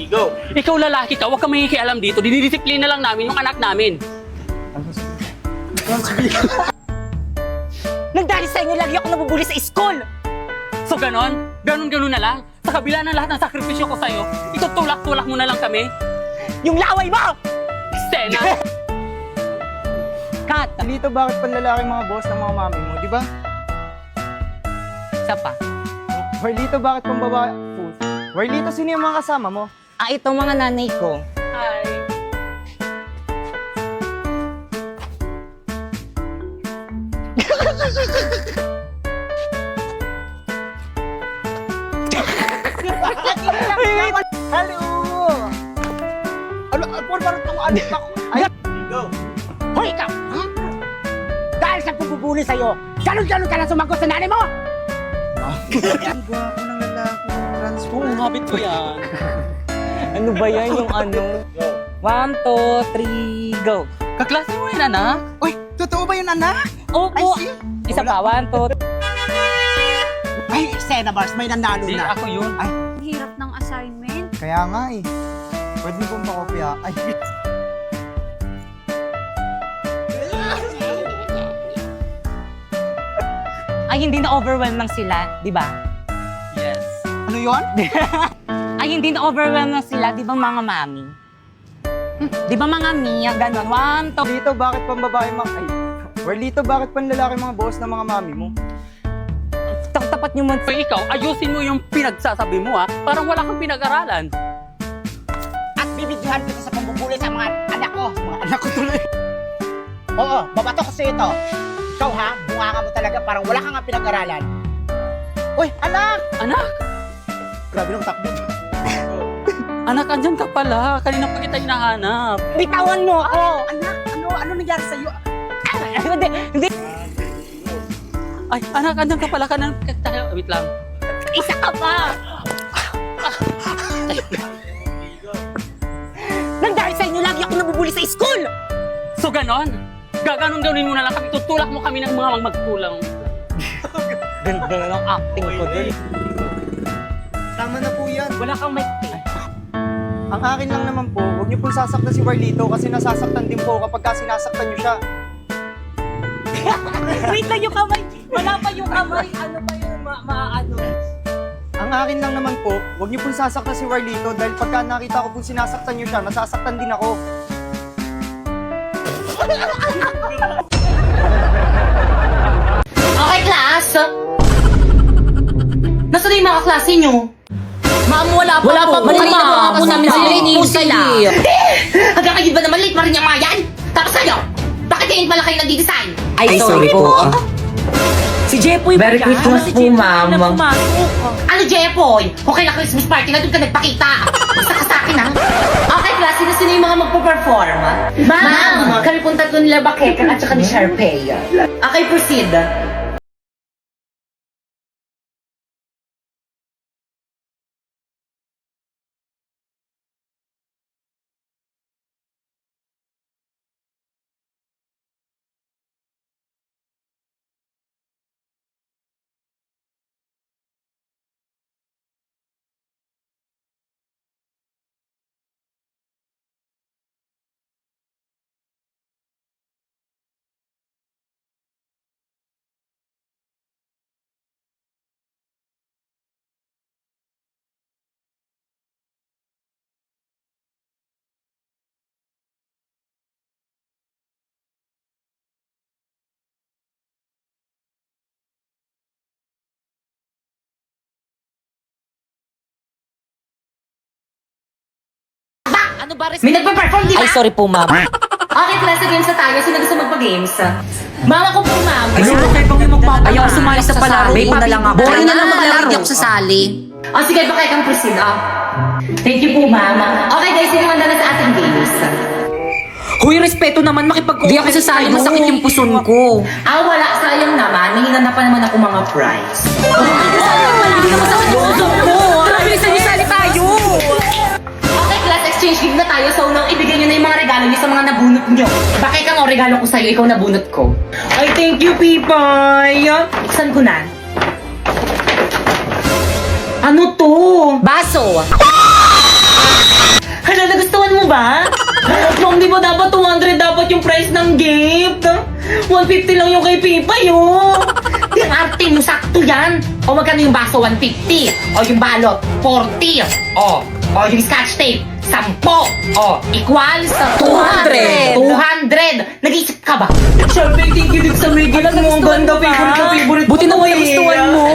Go! Ikaw lalaki ka, huwag ka makikialam dito. Dinidisiplina lang namin yung anak namin. Nagdali sa inyo lagi ako nabubuli sa school! So ganon? Ganon na lang? Sa kabila ng lahat ng sakripisyo ko sa'yo, itutulak-tulak mo na lang kami? Yung laway mo! Stena! Kat! Lito, bakit panlalaki mga boss ng mga mami mo, di ba? Isa pa. Marlito, bakit pang babae? Marlito, sino yung mga kasama mo? Ito mga nanay ko. Hi! Hello! Ano, parang itong ano ako? Ay, go! Hoy, ikaw! Dahil sa pagpupuli sa'yo, galon-galon ka na sumagot sa nanay mo! Ang gwapo ng lalaki. Transform. Habit ko yan. Ano ba yan yung ano? 1, 2, 3, go! Kaklase mo yan, anak? Uy, totoo ba yun, anak? Opo! see. Isa pa, 1, 2, Ay, Sena Bars, may nanalo Hindi, na. ako yun. Ay, Hirap ng assignment. kaya nga eh. Pwede mo pong pakopya. Ay, Ay, hindi na-overwhelm lang sila, di ba? Yes. ano yun? Ay, hindi na-overwhelm lang sila, di ba mga mami? Di ba mga Mia, ganon? 1, 2, Lito, bakit pang babae mga... Ay, Marlito, bakit pang lalaki mga boss ng mga mami mo? tapat nyo mo. So ikaw, ayusin mo yung pinagsasabi mo, ha? Parang wala kang pinag-aralan. At bibidyohan kita sa pambubuli sa mga anak ko. Mga anak ko tuloy. Oo, babato ko sa'yo ito. Ikaw ha, bunga mo talaga parang wala kang nga pinag-aralan. Uy, anak! Anak! Grabe ng takbo. Anak, andyan ka pala. Kanina pa kita hinahanap. Bitawan mo ako! Anak, ano nangyari sa'yo? Hindi, Ay, anak, andyan ka pala. Wait lang. isa ka pa! Nang dahil sa inyo, lagi ako nabubuli sa school! So ganon? Gaganon-ganonin mo na lang kami. Tutulak mo kami ng mga magkulang. Ganda na ng acting ko dun. Tama na po yan. Wala kang may... Ang akin lang naman po, huwag niyo pong sasaktan si Marlito kasi nasasaktan din po kapag sinasaktan niyo siya. Wait lang yung kamay! Wala pa yung kamay! Ano ba yun? Ano? Ang akin lang naman po, huwag niyo pong sasaktan si Marlito dahil pagka nakita ko pong sinasaktan niyo siya, nasasaktan din ako. Okay, class. Nasaan na yung mga klase nyo? Ma'am, wala pa po. Kanina pa nga po namin sila iniintay. sila. Hanggang kayo ba naman late pa rin yung mga yan? Tapos kayo, bakit ngayon pala kayo nagdi-design? Ay, sorry po. Si Jepoy ba Merry yan? Christmas Si po, Jepoy ma'am. na pumasok. Ano, Jepoy? Okay na Christmas party na doon ka nagpakita. Basta ka sa akin, ha? Okay, class, sino yung mga magpo-perform? Ma'am, kami pong tatlo nila Bakeka at saka ni Sharpay. Okay, proceed. Ano ba? May nagpa-perform, di ba? Ay, sorry po, ma'am. Okay, class, games na tayo. Sino gusto magpa-games? Mama ko po, ma'am. Ayaw sumali sa palaro ko na lang ako. Boring na lang maglaro. Hindi ako sasali. O sige, baka ikang proceed, Thank you po, ma'am. Okay, guys, sino handa na sa ating games? Huy, respeto naman makipag-comment. Di ako sasali, masakit yung puson ko. Wala. Sayang naman. Hihingan pa naman ako mga prize. Hindi naman sakit yung puson ko. Bilisan niyo, sali tayo. Okay, class, exchange game na tayo. So, nang ibigay niyo na yung mga regalo niyo sa mga nabunot niyo. Bakit kang regalo ko sa'yo, ikaw nabunot ko. Ay, thank you, Pipay. Buksan ko na. Ano to? Baso. Parang di ba dapat 200 dapat yung price ng gift? 150 lang yung kay Pipa yun. Yung arte mo, sakto yan. O magkano yung baso, 150. O yung balot, 40. O yung scotch tape, 10. O, equals 200. 200. Nag-iisip ka ba? Siyempre, thank you din sa Miguel. Ang mga ganda, favorite Buti naman nagustuhan mo.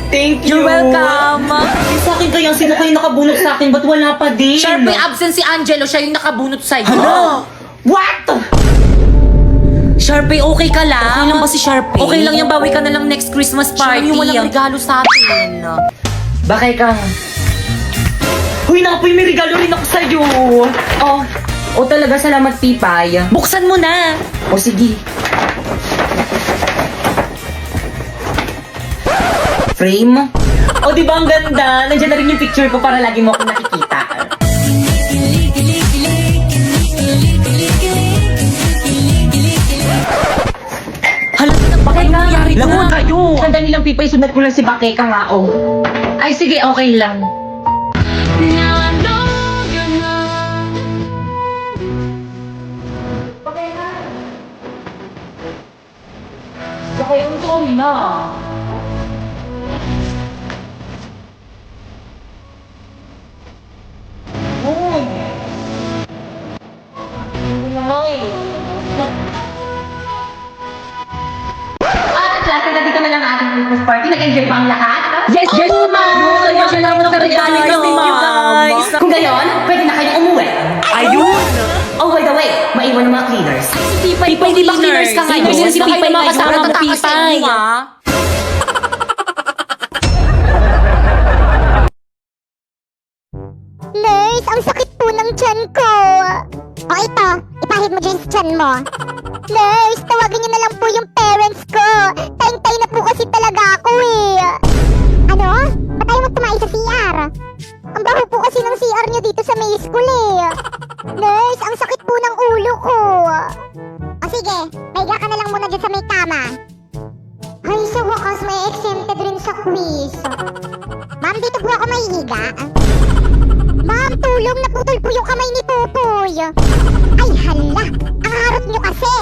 Thank you. You're welcome. Sa akin kaya, sino kayo nakabunot sa akin? Ba't wala pa din? Sharpie, absent si Angelo. Siya yung nakabunot sa'yo. What? Sharpie, okay ka lang? Okay lang ba si Sharpie? Okay lang yung bawi ka na lang next Christmas party. Siya yung walang regalo sa atin. Bakay ka. Huy, Napoy, may regalo rin ako sa'yo. Oh, talaga, salamat, Pipay. Buksan mo na. O, sige. Frame? O, di ba ang ganda? Nandiyan na rin yung picture ko para lagi mo ako nakikita. Hala, bakit nangyari to? Lagot kayo! Handa nilang Pipay, sunod ko lang si Bakay ka nga, oh. Ay, sige, okay lang. Bakit yung sorry na? Klase na dito na lang ang ating Christmas party. Nag-enjoy ba ang lahat? Yes, ma'am! Salamat sa regalo niyo, guys! Kung gayon, pwede na kayong umuwi. Ayun! Oh, by the way, maiwan ng mga cleaners. Pipay, di ba cleaners ka ngayon? Cleaners Si ba kayo Pipay mga kasama ngayon? mo, Pipay? Nurse, ang sakit po ng tiyan ko. O ito, ipahid mo dyan sa tiyan mo. Nurse, tawagin niyo na lang po yung parents ko. Tay-tay na po kasi talaga ako eh. Ano? Ba't tayo magtumayo sa CR? Ang baho po kasi ng CR niyo dito sa may school eh. Nurse, ang sakit po ng ulo ko. O sige, maiga ka na lang muna dyan sa may kama. Ay, sa wakas may exempted rin sa quiz. Ma'am, dito po ako mahihiga. Ma'am, tulong! Naputol po yung kamay ni Popoy! Ay, hala! Ang harot nyo kasi!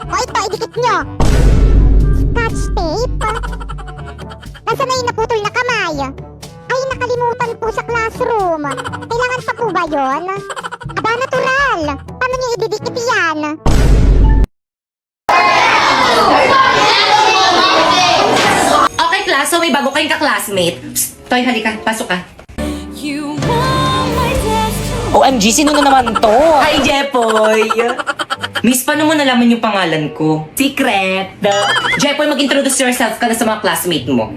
O ito, idikit nyo! Scotch tape? Nasaan na yung naputol na kamay? Ay, nakalimutan po sa classroom. Kailangan pa po ba yun? Aba, natural! Paano nyo ididikit yan? Okay, class. So, may bago kayong ka-classmate. Psst, Toy, halika. Pasok ka. OMG, sino na naman to? Hi, Jepoy! Miss, paano mo nalaman yung pangalan ko? Secret! Jepoy, mag-introduce yourself ka na sa mga classmate mo.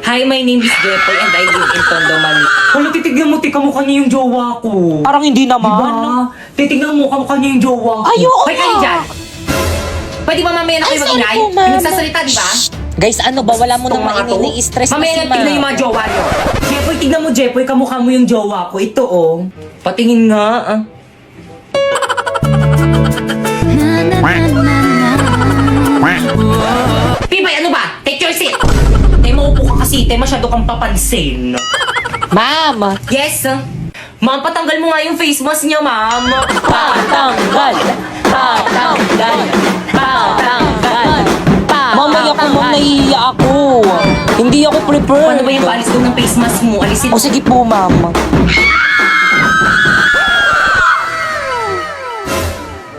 Hi, my name is Jepoy and I live in Tondo, Manila. Wala, titignan mo, kamukha niya yung jowa ko. Parang hindi naman. Diba? Titignan mo, kamukha niya yung jowa ko. Ay, oo Hoy, kayo nga. dyan! Pwede ba mamaya na kayo mag-ingay? Pinagsasalita, di ba? Guys, ano ba? Wala mo nang Itong mga to. mainini-stress na Mamaya si na tignan yung ma'am. mga jowa nyo. Jepoy, tignan mo, Jepoy, kamukha mo yung jowa ko. Ito, oh. Patingin nga, ah. Pibay, ano ba? Take your seat! Tay, maupo ka kasi, tay, masyado kang papansin. Ma'am! Yes, ma'am, patanggal mo nga yung face mask niya, ma'am. Patanggal! Patanggal! Patanggal! Mamaya po, ma'am, nahihiya ako. Hindi ako prepared. Paano ba yung balis doon ng face mask mo? Alisin O sige po, ma'am.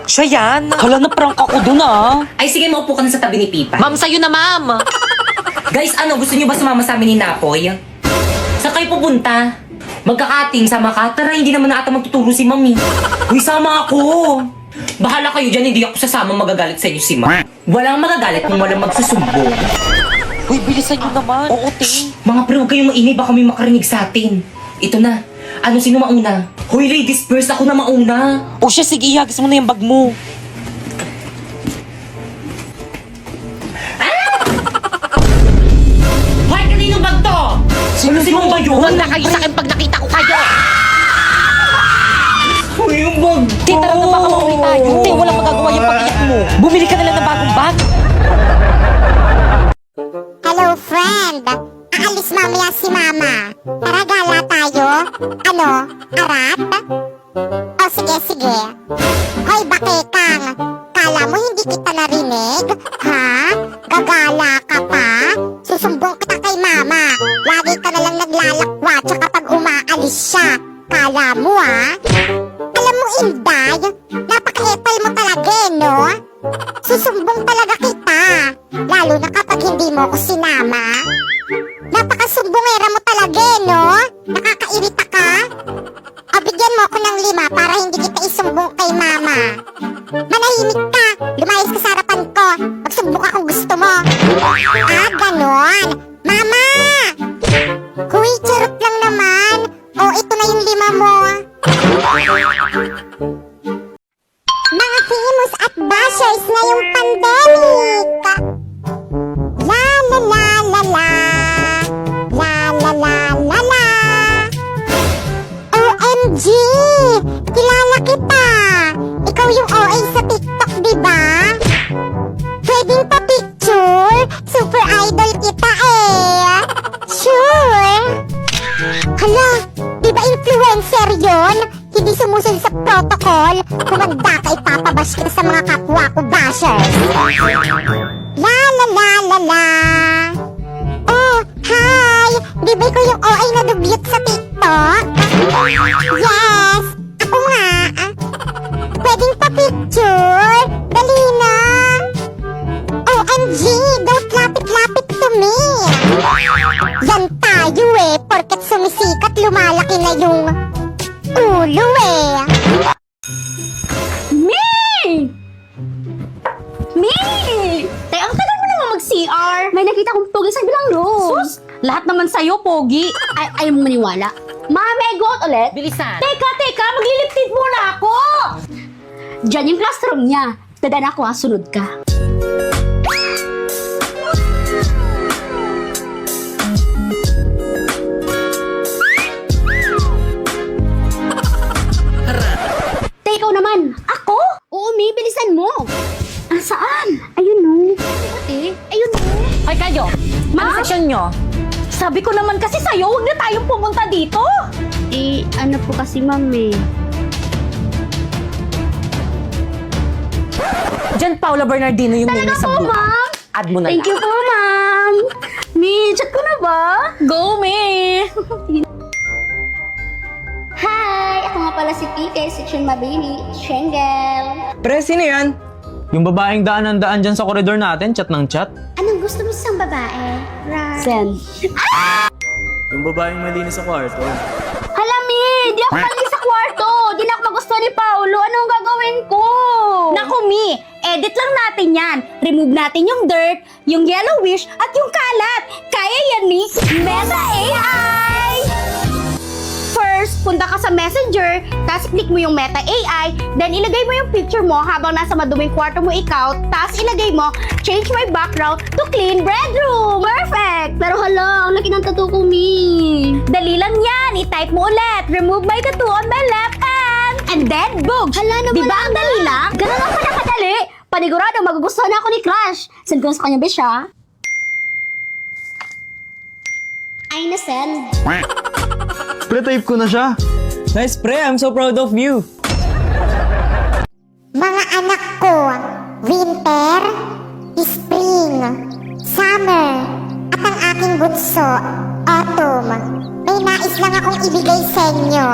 Siya yan. Hala, na-prank ako dun ah. Ay, sige, maupo ka na sa tabi ni Pipa. Ma'am, sa'yo na, ma'am. Guys, ano, gusto niyo ba sumama sa amin ni Napoy? Saan kayo pupunta? Magkakating, sama ka? Tara, hindi naman na ata magtuturo si Mami. Uy, sama ako! Bahala kayo dyan, hindi ako sasama, magagalit sa inyo si Ma. Walang magagalit kung walang magsusumbong. Uy, bilisan nyo naman. Oo, te. Mga pre, huwag kayong maingay, baka may makarinig sa atin. Ito na. Ano, sino mauna? Hoy, ladies first, ako na mauna. O siya, sige, ihagis mo na yung bag mo. Hoy, kanino bag to? Sino ba yun? Huwag na kayo sa akin pag nakita ko kayo. Hoy, yung bag ko. Te, tara na baka mauwi tayo. Te, walang magagawa yung pag-iyak mo. Bumili ka na lang ng bagong bag. Hello, friend! Aalis mamaya si Mama. Tara, gala tayo. Ano? Arat? O, sige, sige. Hoy, Hoy, Bakekang! Kala mo hindi kita narinig? Ha? Gagala ka pa? Susumbong kita kay Mama. Lagi ka nalang naglalakwa tsaka pag umaalis siya. Kala mo, ha? Alam mo, Inday, napaka-epal mo talaga, no? Susumbong talaga kita. Lalo na kapag hindi mo ko sinama. Napakasumbongera mo talaga, no? Nakakairita ka? O bigyan mo ako ng 5 para hindi kita isumbong kay Mama. Manahimik ka! Lumayas ka sa harapan ko! Magsumbong ka kung gusto mo! Ah, ganon! Mama! Huy, charot lang naman! O, ito na yung 5 mo! Mga famous at bashers na yung pandemic! La la la la la! La la la la la! OMG! Kilala kita! Ikaw yung OA sa TikTok, di ba? Pwedeng pa-picture? Super idol kita eh! Sure! Hala, di ba influencer yon? Hindi sumusunod sa protocol? Kumanda ka, ipapabash kita sa mga kapwa ko bashers! La la la la la! Oh, hi! Di ba ikaw yung OA na dugyot sa TikTok? Yes! Ako nga! Pwedeng pa-picture? Dali na! OMG! Don't lapit-lapit to me! Yan tayo eh! Porket sumisikat, lumalaki na yung ulo eh! Tay, ang tagal mo naman mag-CR. May nakita kong pogi sa bilang room. Sus, lahat naman sa'yo, pogi. Ayaw mo maniwala. May goat ulit? Bilisan. Teka, magliliptid muna ako. Diyan yung classroom niya. Dadan ako ha, sunod ka. Tay, ikaw naman. Ako? Oo, May, bilisan mo. Saan? Ayun no. Ayun no. Ay kayo, ano session nyo? Sabi ko naman kasi sa'yo, huwag na tayong pumunta dito. Ano po kasi, ma'am eh. Diyan, Paula Bernardino yung Talaga name sa po, blue. ma'am? Add mo na Thank lang. you po, ma'am. May, chat ko na ba? Go, May! Hi! Ako nga pala si PK, Section Mabini, Shengel. Pre, sino yan? Yung babaeng daan dyan sa koridor natin, chat ng chat. Anong gusto mo sa babae? Sen. Yung babaeng malinis sa kwarto. Hala, Mi! Di ako mali sa kwarto! Di na ako magustuhan ni Paolo. Anong gagawin ko? Naku, Mi! Edit lang natin yan. Remove natin yung dirt, yung yellowish, at yung kalat. Kaya yan ni Meta AI! First, punta ka sa Messenger, tapos click mo yung Meta AI, then ilagay mo yung picture mo habang nasa maduming kwarto mo ikaw, tapos ilagay mo, change my background to clean bedroom. Perfect! Pero hala, ang laki ng tattoo ko, Mi. Dali lang yan. I-type mo ulit. Remove my tattoo on my left hand. And then, boom! Hala naman, Di ba ang dali lang? Ganun lang pala kadali. Panigurado, magugustuhan ako ni Crush. Send ko na sa kanya, Bish, ha? Ay, na-send. Pre, type ko na siya. Nice, pre. I'm so proud of you. Mga anak ko, winter, spring, summer, at ang aking bunso, autumn. May nais lang akong ibigay sa inyo.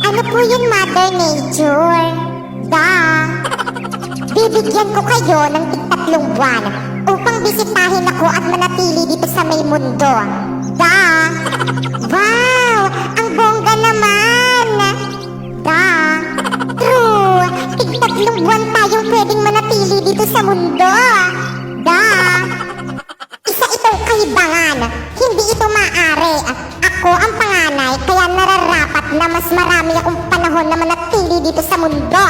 Ano po yun, Mother Nature? Bibigyan ko kayo ng 3 buwan upang bisitahin ako at manatili dito sa may mundo. Wow! Ang bongga naman! True! 3 buwan tayong pwedeng manatili dito sa mundo. Isa itong kahibangan. Hindi ito maaari. Ako ang panganay, kaya nararapat na mas marami akong panahon na manatili dito sa mundo.